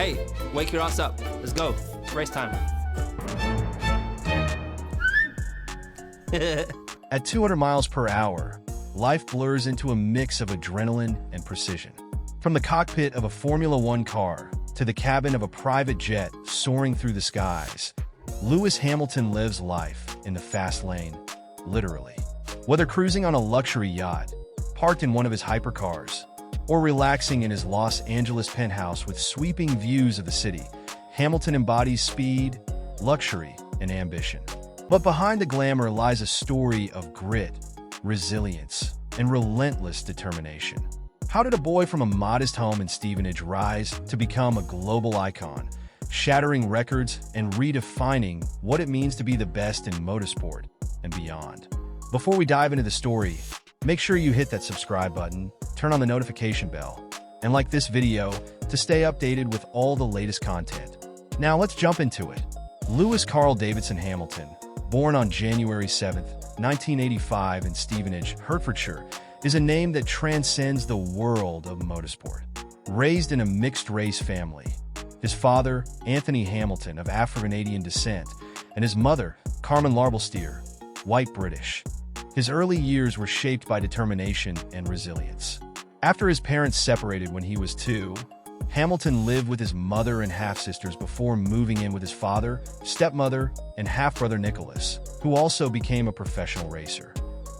Hey, wake your ass up. Let's go. Race time. At 200 miles per hour, life blurs into a mix of adrenaline and precision. From the cockpit of a Formula One car to the cabin of a private jet soaring through the skies, Lewis Hamilton lives life in the fast lane, literally. Whether cruising on a luxury yacht, parked in one of his hypercars, or relaxing in his Los Angeles penthouse with sweeping views of the city, Hamilton embodies speed, luxury, and ambition. But behind the glamour lies a story of grit, resilience, and relentless determination. How did a boy from a modest home in Stevenage rise to become a global icon, shattering records and redefining what it means to be the best in motorsport and beyond? Before we dive into the story, make sure you hit that subscribe button, turn on the notification bell, and like this video to stay updated with all the latest content. Now let's jump into it. Lewis Carl Davidson Hamilton, born on January 7, 1985 in Stevenage, Hertfordshire, is a name that transcends the world of motorsport. Raised in a mixed-race family, his father, Anthony Hamilton, of Afro-Canadian descent, and his mother, Carmen Larbalstier, white British. His early years were shaped by determination and resilience. After his parents separated when he was 2, Hamilton lived with his mother and half-sisters before moving in with his father, stepmother, and half-brother Nicholas, who also became a professional racer.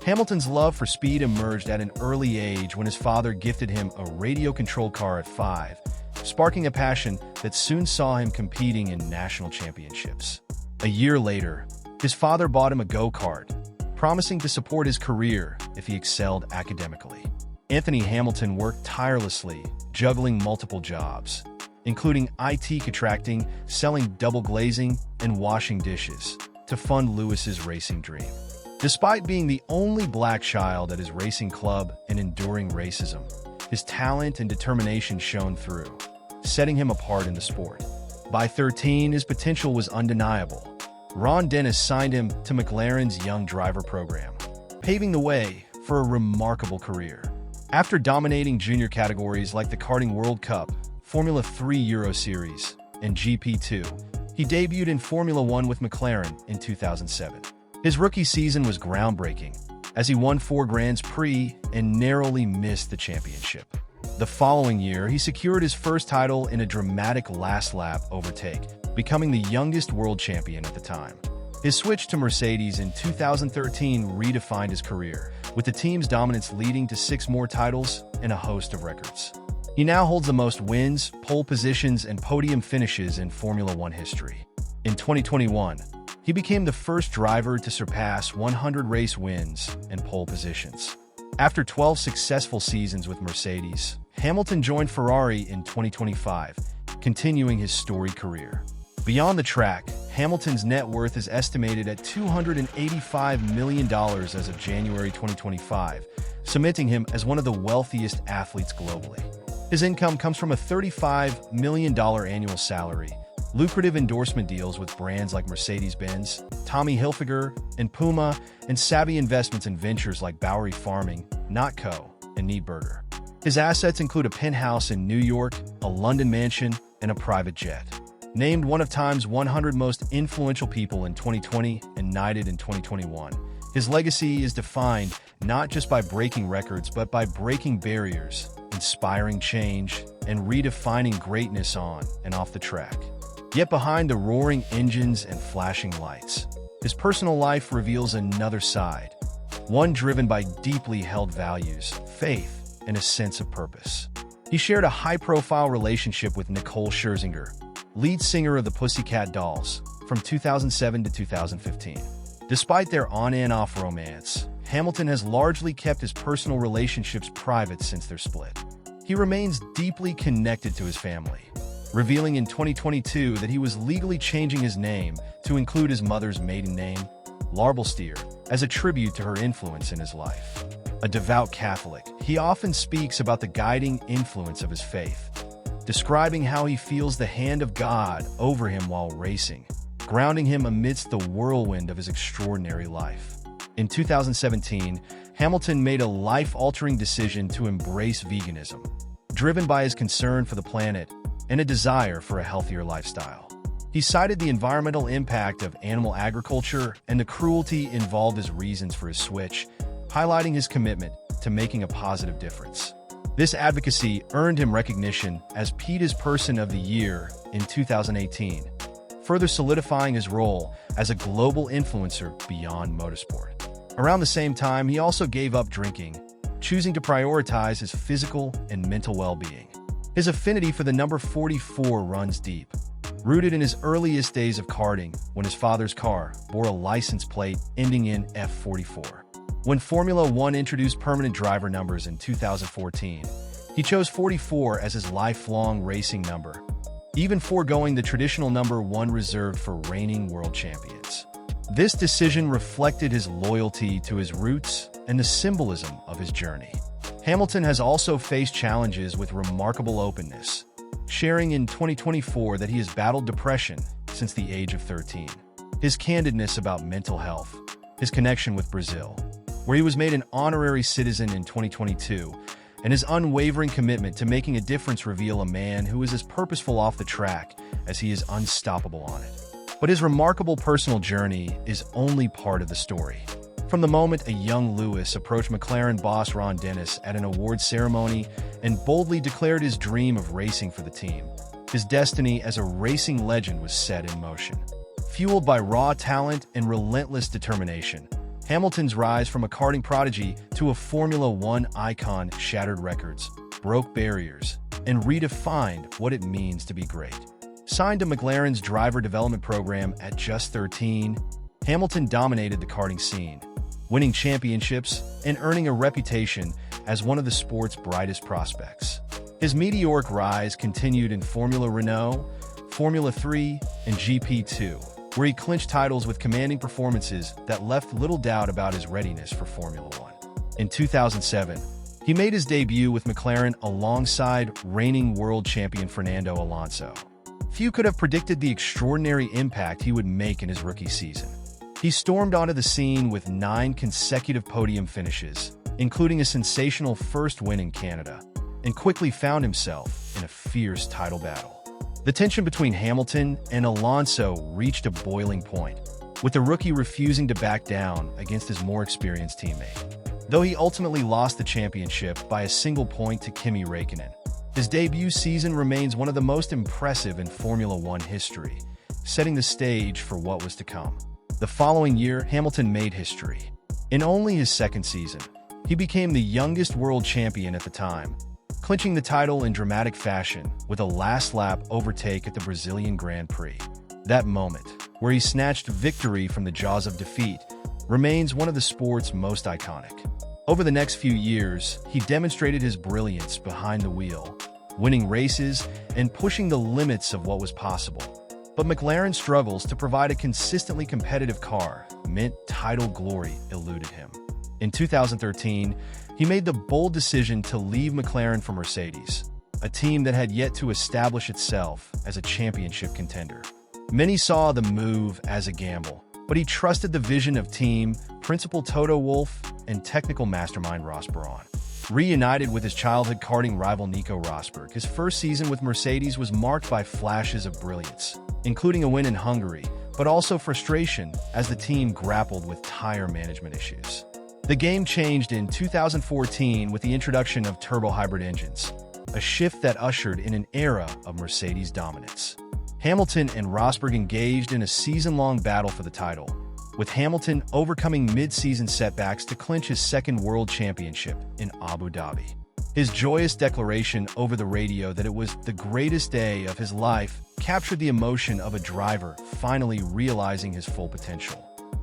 Hamilton's love for speed emerged at an early age when his father gifted him a radio-controlled car at 5, sparking a passion that soon saw him competing in national championships. A year later, his father bought him a go-kart, promising to support his career if he excelled academically. Anthony Hamilton worked tirelessly, juggling multiple jobs, including IT contracting, selling double glazing, and washing dishes, to fund Lewis's racing dream. Despite being the only black child at his racing club and enduring racism, his talent and determination shone through, setting him apart in the sport. By 13, his potential was undeniable. Ron Dennis signed him to McLaren's Young Driver program, paving the way for a remarkable career. After dominating junior categories like the Karting World Cup, Formula 3 Euro Series, and GP2, he debuted in Formula One with McLaren in 2007. His rookie season was groundbreaking, as he won 4 Grands Prix and narrowly missed the championship. The following year, he secured his first title in a dramatic last-lap overtake, becoming the youngest world champion at the time. His switch to Mercedes in 2013 redefined his career, with the team's dominance leading to 6 more titles and a host of records. He now holds the most wins, pole positions, and podium finishes in Formula One history. In 2021, he became the first driver to surpass 100 race wins and pole positions. After 12 successful seasons with Mercedes, Hamilton joined Ferrari in 2025, continuing his storied career. Beyond the track, Hamilton's net worth is estimated at $285 million as of January 2025, cementing him as one of the wealthiest athletes globally. His income comes from a $35 million annual salary, lucrative endorsement deals with brands like Mercedes-Benz, Tommy Hilfiger, and Puma, and savvy investments in ventures like Bowery Farming, Notco, and Neatburger. His assets include a penthouse in New York, a London mansion, and a private jet. Named one of Time's 100 most influential people in 2020 and knighted in 2021, his legacy is defined not just by breaking records but by breaking barriers, inspiring change, and redefining greatness on and off the track. Yet behind the roaring engines and flashing lights, his personal life reveals another side, one driven by deeply held values, faith, and a sense of purpose. He shared a high-profile relationship with Nicole Scherzinger, lead singer of the Pussycat Dolls, from 2007 to 2015. Despite their on and off romance, Hamilton has largely kept his personal relationships private since their split. He remains deeply connected to his family, revealing in 2022 that he was legally changing his name to include his mother's maiden name, Larbalstier, as a tribute to her influence in his life. A devout Catholic, he often speaks about the guiding influence of his faith, describing how he feels the hand of God over him while racing, grounding him amidst the whirlwind of his extraordinary life. In 2017, Hamilton made a life-altering decision to embrace veganism. Driven by his concern for the planet, and a desire for a healthier lifestyle. He cited the environmental impact of animal agriculture and the cruelty involved as reasons for his switch, highlighting his commitment to making a positive difference. This advocacy earned him recognition as PETA's Person of the Year in 2018, further solidifying his role as a global influencer beyond motorsport. Around the same time, he also gave up drinking, choosing to prioritize his physical and mental well-being. His affinity for the number 44 runs deep, rooted in his earliest days of karting when his father's car bore a license plate ending in F44. When Formula One introduced permanent driver numbers in 2014, he chose 44 as his lifelong racing number, even foregoing the traditional number 1 reserved for reigning world champions. This decision reflected his loyalty to his roots and the symbolism of his journey. Hamilton has also faced challenges with remarkable openness, sharing in 2024 that he has battled depression since the age of 13. His candidness about mental health, his connection with Brazil, where he was made an honorary citizen in 2022, and his unwavering commitment to making a difference reveal a man who is as purposeful off the track as he is unstoppable on it. But his remarkable personal journey is only part of the story. From the moment a young Lewis approached McLaren boss Ron Dennis at an awards ceremony and boldly declared his dream of racing for the team, his destiny as a racing legend was set in motion. Fueled by raw talent and relentless determination, Hamilton's rise from a karting prodigy to a Formula One icon shattered records, broke barriers, and redefined what it means to be great. Signed to McLaren's driver development program at just 13, Hamilton dominated the karting scene, winning championships and earning a reputation as one of the sport's brightest prospects. His meteoric rise continued in Formula Renault, Formula 3, and GP2, where he clinched titles with commanding performances that left little doubt about his readiness for Formula One. In 2007, he made his debut with McLaren alongside reigning world champion Fernando Alonso. Few could have predicted the extraordinary impact he would make in his rookie season. He stormed onto the scene with 9 consecutive podium finishes, including a sensational first win in Canada, and quickly found himself in a fierce title battle. The tension between Hamilton and Alonso reached a boiling point, with the rookie refusing to back down against his more experienced teammate. Though he ultimately lost the championship by a single point to Kimi Räikkönen, his debut season remains one of the most impressive in Formula One history, setting the stage for what was to come. The following year, Hamilton made history. In only his second season, he became the youngest world champion at the time, clinching the title in dramatic fashion with a last-lap overtake at the Brazilian Grand Prix. That moment, where he snatched victory from the jaws of defeat, remains one of the sport's most iconic. Over the next few years, he demonstrated his brilliance behind the wheel, winning races and pushing the limits of what was possible. But McLaren's struggles to provide a consistently competitive car meant title glory eluded him. In 2013, he made the bold decision to leave McLaren for Mercedes, a team that had yet to establish itself as a championship contender. Many saw the move as a gamble, but he trusted the vision of team principal Toto Wolff and technical mastermind Ross Brawn. Reunited with his childhood karting rival Nico Rosberg, his first season with Mercedes was marked by flashes of brilliance, including a win in Hungary, but also frustration as the team grappled with tire management issues. The game changed in 2014 with the introduction of turbo-hybrid engines, a shift that ushered in an era of Mercedes dominance. Hamilton and Rosberg engaged in a season-long battle for the title, with Hamilton overcoming mid-season setbacks to clinch his second world championship in Abu Dhabi. His joyous declaration over the radio that it was the greatest day of his life captured the emotion of a driver finally realizing his full potential.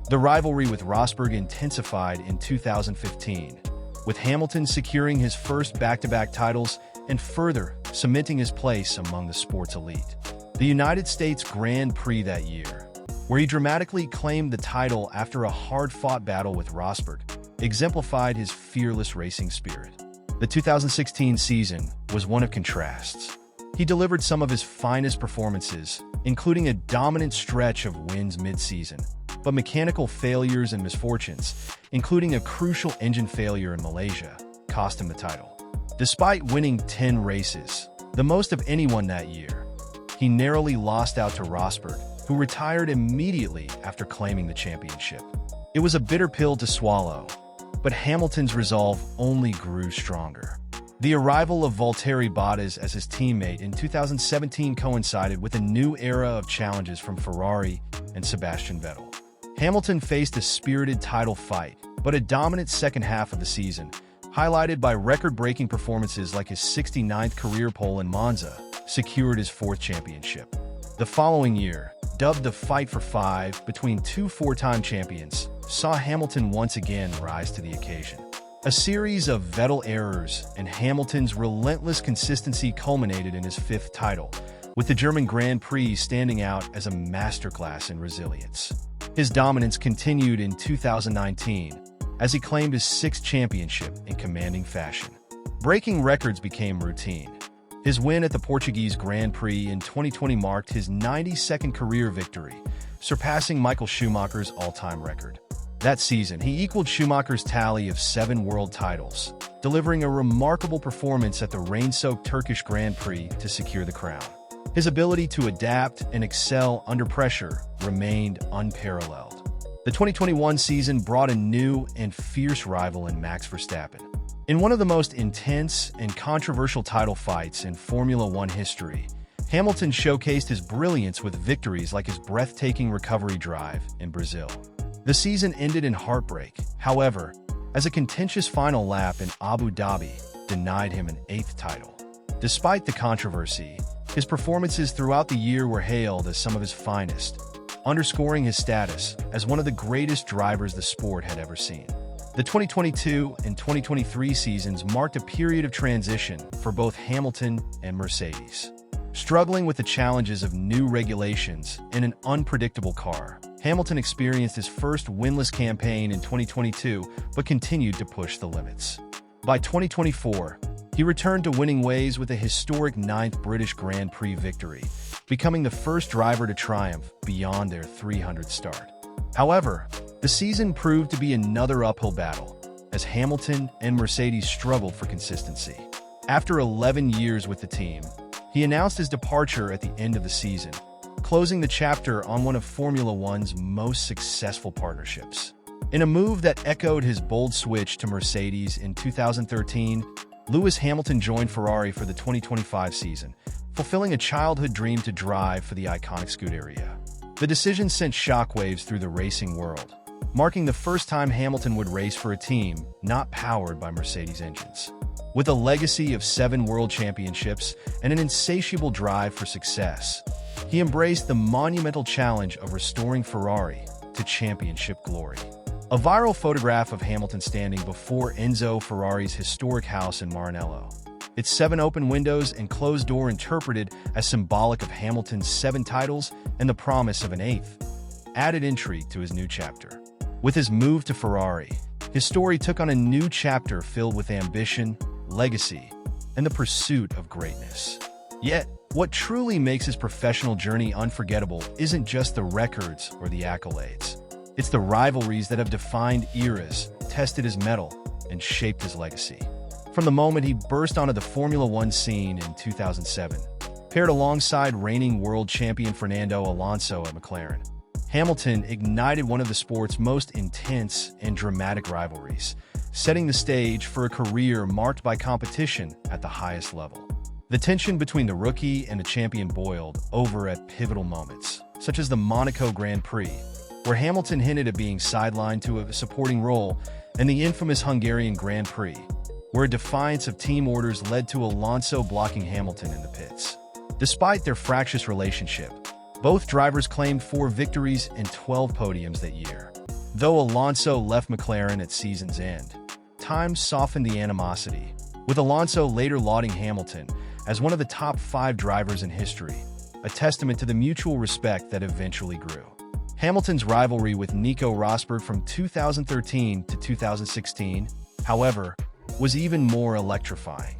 The rivalry with Rosberg intensified in 2015, with Hamilton securing his first back-to-back titles and further cementing his place among the sport's elite. The United States Grand Prix that year, where he dramatically claimed the title after a hard-fought battle with Rosberg, exemplified his fearless racing spirit. The 2016 season was one of contrasts. He delivered some of his finest performances, including a dominant stretch of wins mid-season, but mechanical failures and misfortunes, including a crucial engine failure in Malaysia, cost him the title. Despite winning 10 races, the most of anyone that year. He narrowly lost out to Rosberg, who retired immediately after claiming the championship. It was a bitter pill to swallow, but Hamilton's resolve only grew stronger. The arrival of Valtteri Bottas as his teammate in 2017 coincided with a new era of challenges from Ferrari and Sebastian Vettel. Hamilton faced a spirited title fight, but a dominant second half of the season, highlighted by record-breaking performances like his 69th career pole in Monza, secured his fourth championship. The following year, dubbed the Fight for Five between two four-time champions, saw Hamilton once again rise to the occasion. A series of Vettel errors and Hamilton's relentless consistency culminated in his fifth title, with the German Grand Prix standing out as a masterclass in resilience. His dominance continued in 2019, as he claimed his sixth championship in commanding fashion. Breaking records became routine. His win at the Portuguese Grand Prix in 2020 marked his 92nd career victory, surpassing Michael Schumacher's all-time record. That season, he equaled Schumacher's tally of 7 world titles, delivering a remarkable performance at the rain-soaked Turkish Grand Prix to secure the crown. His ability to adapt and excel under pressure remained unparalleled. The 2021 season brought a new and fierce rival in Max Verstappen. In one of the most intense and controversial title fights in Formula One history, Hamilton showcased his brilliance with victories like his breathtaking recovery drive in Brazil. The season ended in heartbreak, however, as a contentious final lap in Abu Dhabi denied him an 8th title. Despite the controversy, his performances throughout the year were hailed as some of his finest, underscoring his status as one of the greatest drivers the sport had ever seen. The 2022 and 2023 seasons marked a period of transition for both Hamilton and Mercedes. Struggling with the challenges of new regulations and an unpredictable car, Hamilton experienced his first winless campaign in 2022 but continued to push the limits. By 2024, he returned to winning ways with a historic 9th British Grand Prix victory, becoming the first driver to triumph beyond their 300th start. However, the season proved to be another uphill battle, as Hamilton and Mercedes struggled for consistency. After 11 years with the team, he announced his departure at the end of the season, closing the chapter on one of Formula One's most successful partnerships. In a move that echoed his bold switch to Mercedes in 2013, Lewis Hamilton joined Ferrari for the 2025 season, fulfilling a childhood dream to drive for the iconic Scuderia. The decision sent shockwaves through the racing world, marking the first time Hamilton would race for a team not powered by Mercedes engines. With a legacy of 7 world championships and an insatiable drive for success, he embraced the monumental challenge of restoring Ferrari to championship glory. A viral photograph of Hamilton standing before Enzo Ferrari's historic house in Maranello, its 7 open windows and closed door interpreted as symbolic of Hamilton's 7 titles and the promise of an 8th, added intrigue to his new chapter. With his move to Ferrari, his story took on a new chapter filled with ambition, legacy, and the pursuit of greatness. Yet, what truly makes his professional journey unforgettable isn't just the records or the accolades. It's the rivalries that have defined eras, tested his mettle, and shaped his legacy. From the moment he burst onto the Formula One scene in 2007, paired alongside reigning world champion Fernando Alonso at McLaren, Hamilton ignited one of the sport's most intense and dramatic rivalries, setting the stage for a career marked by competition at the highest level. The tension between the rookie and the champion boiled over at pivotal moments, such as the Monaco Grand Prix, where Hamilton hinted at being sidelined to a supporting role, and the infamous Hungarian Grand Prix, where a defiance of team orders led to Alonso blocking Hamilton in the pits. Despite their fractious relationship, both drivers claimed 4 victories and 12 podiums that year. Though Alonso left McLaren at season's end, time softened the animosity, with Alonso later lauding Hamilton as one of the top 5 drivers in history, a testament to the mutual respect that eventually grew. Hamilton's rivalry with Nico Rosberg from 2013 to 2016, however, was even more electrifying.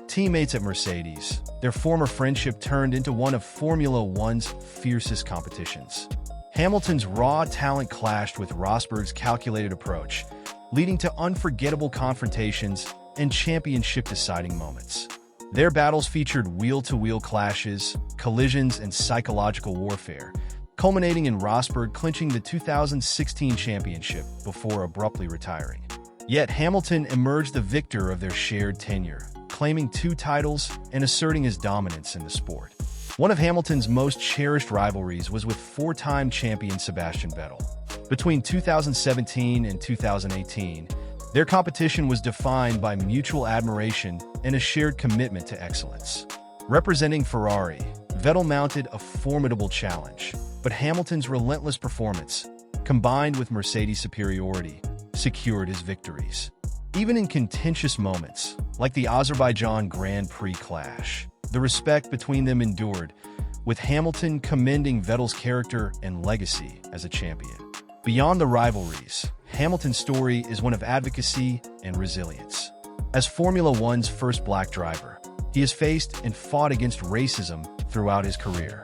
Teammates at Mercedes, their former friendship turned into one of Formula One's fiercest competitions. Hamilton's raw talent clashed with Rosberg's calculated approach, leading to unforgettable confrontations and championship-deciding moments. Their battles featured wheel-to-wheel clashes, collisions, and psychological warfare, culminating in Rosberg clinching the 2016 championship before abruptly retiring. Yet Hamilton emerged the victor of their shared tenure, claiming 2 titles and asserting his dominance in the sport. One of Hamilton's most cherished rivalries was with 4-time champion Sebastian Vettel. Between 2017 and 2018, their competition was defined by mutual admiration and a shared commitment to excellence. Representing Ferrari, Vettel mounted a formidable challenge, but Hamilton's relentless performance, combined with Mercedes' superiority, secured his victories. Even in contentious moments, like the Azerbaijan Grand Prix clash, the respect between them endured, with Hamilton commending Vettel's character and legacy as a champion. Beyond the rivalries, Hamilton's story is one of advocacy and resilience. As Formula One's first black driver, he has faced and fought against racism throughout his career.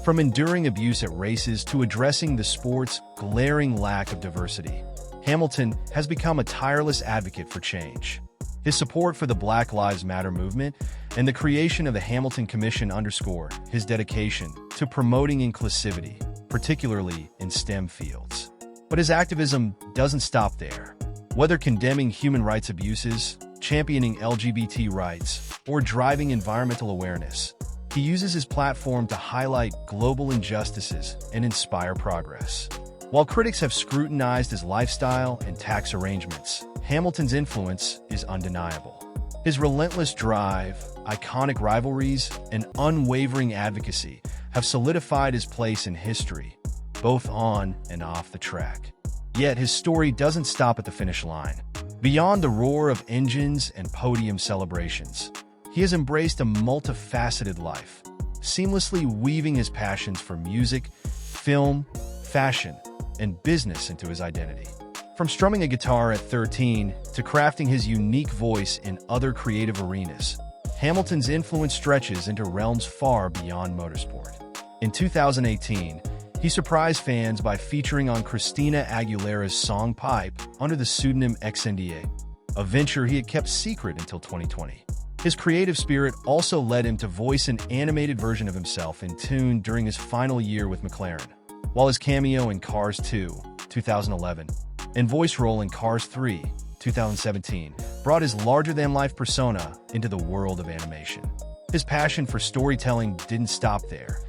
From enduring abuse at races to addressing the sport's glaring lack of diversity, Hamilton has become a tireless advocate for change. His support for the Black Lives Matter movement and the creation of the Hamilton Commission underscore his dedication to promoting inclusivity, particularly in STEM fields. But his activism doesn't stop there. Whether condemning human rights abuses, championing LGBT rights, or driving environmental awareness, he uses his platform to highlight global injustices and inspire progress. While critics have scrutinized his lifestyle and tax arrangements, Hamilton's influence is undeniable. His relentless drive, iconic rivalries, and unwavering advocacy have solidified his place in history, both on and off the track. Yet his story doesn't stop at the finish line. Beyond the roar of engines and podium celebrations, he has embraced a multifaceted life, seamlessly weaving his passions for music, film, fashion, and business into his identity. From strumming a guitar at 13 to crafting his unique voice in other creative arenas, Hamilton's influence stretches into realms far beyond motorsport. In 2018, he surprised fans by featuring on Christina Aguilera's song Pipe under the pseudonym XNDA, a venture he had kept secret until 2020. His creative spirit also led him to voice an animated version of himself in tune during his final year with McLaren, while his cameo in Cars 2, 2011, and voice role in Cars 3, 2017, brought his larger-than-life persona into the world of animation. His passion for storytelling didn't stop there,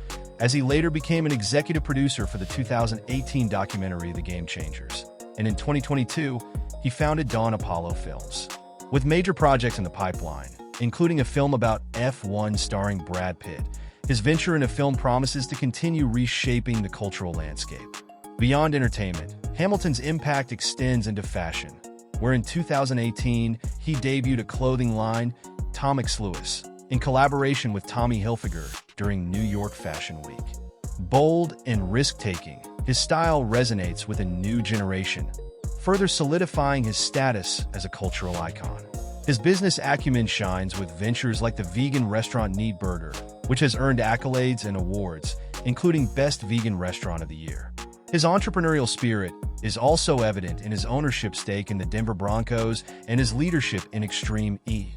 as he later became an executive producer for the 2018 documentary The Game Changers, and in 2022, he founded Dawn Apollo Films. With major projects in the pipeline, including a film about F1 starring Brad Pitt, his venture in a film promises to continue reshaping the cultural landscape. Beyond entertainment, Hamilton's impact extends into fashion, where in 2018, he debuted a clothing line, Tom X Lewis, in collaboration with Tommy Hilfiger during New York Fashion Week. Bold and risk-taking, his style resonates with a new generation, further solidifying his status as a cultural icon. His business acumen shines with ventures like the vegan restaurant Neat Burger, which has earned accolades and awards, including Best Vegan Restaurant of the Year. His entrepreneurial spirit is also evident in his ownership stake in the Denver Broncos and his leadership in Extreme E,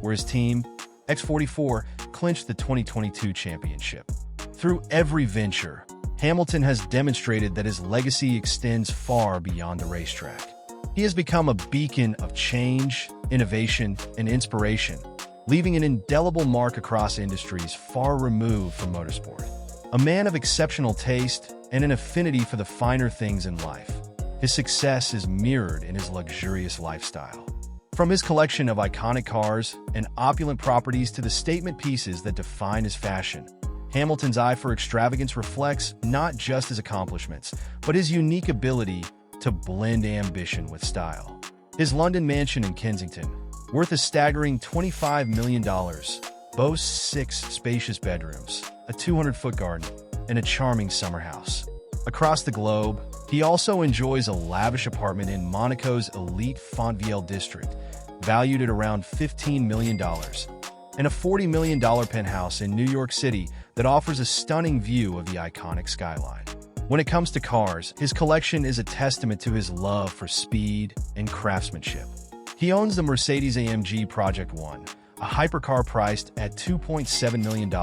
where his team, X44, clinched the 2022 championship. Through every venture, Hamilton has demonstrated that his legacy extends far beyond the racetrack. He has become a beacon of change, innovation, and inspiration, leaving an indelible mark across industries far removed from motorsport. A man of exceptional taste and an affinity for the finer things in life, his success is mirrored in his luxurious lifestyle. From his collection of iconic cars and opulent properties to the statement pieces that define his fashion, Hamilton's eye for extravagance reflects not just his accomplishments, but his unique ability to blend ambition with style. His London mansion in Kensington, worth a staggering $25 million, boasts 6 spacious bedrooms, a 200-foot garden, and a charming summer house. Across the globe, he also enjoys a lavish apartment in Monaco's elite Fontvieille district, valued at around $15 million, and a $40 million penthouse in New York City that offers a stunning view of the iconic skyline. When it comes to cars, his collection is a testament to his love for speed and craftsmanship. He owns the Mercedes-AMG Project 1, a hypercar priced at $2.7 million,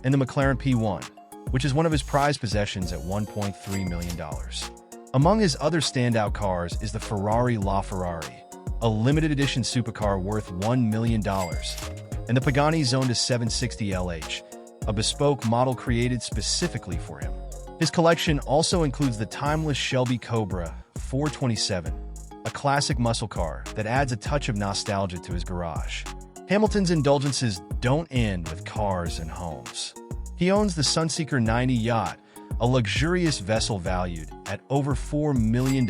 and the McLaren P1, which is one of his prized possessions at $1.3 million. Among his other standout cars is the Ferrari LaFerrari, a limited edition supercar worth $1 million, and the Pagani Zonda 760 LH, a bespoke model created specifically for him. His collection also includes the timeless Shelby Cobra 427, a classic muscle car that adds a touch of nostalgia to his garage. Hamilton's indulgences don't end with cars and homes. He owns the Sunseeker 90 yacht, a luxurious vessel valued at over $4 million,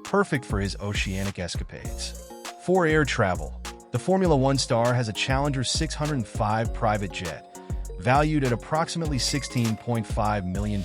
perfect for his oceanic escapades. For air travel, the Formula One star has a Challenger 605 private jet, valued at approximately £16.5 million,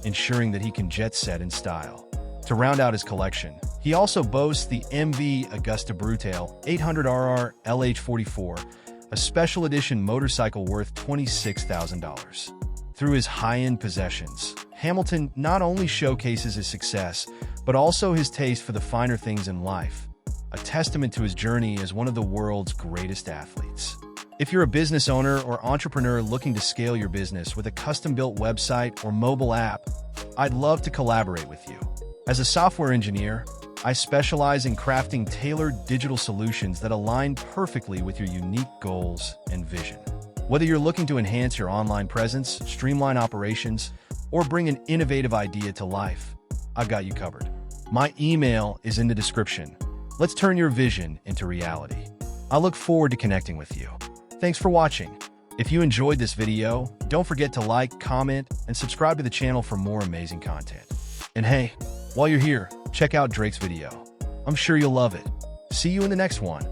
ensuring that he can jet set in style. To round out his collection, he also boasts the MV Augusta Brutail 800RR LH44, a special edition motorcycle worth $26,000. Through his high-end possessions, Hamilton not only showcases his success, but also his taste for the finer things in life, a testament to his journey as one of the world's greatest athletes. If you're a business owner or entrepreneur looking to scale your business with a custom-built website or mobile app, I'd love to collaborate with you. As a software engineer, I specialize in crafting tailored digital solutions that align perfectly with your unique goals and vision. Whether you're looking to enhance your online presence, streamline operations, or bring an innovative idea to life, I've got you covered. My email is in the description. Let's turn your vision into reality. I look forward to connecting with you. Thanks for watching. If you enjoyed this video, don't forget to like, comment, and subscribe to the channel for more amazing content. And hey, while you're here, check out Drake's video. I'm sure you'll love it. See you in the next one.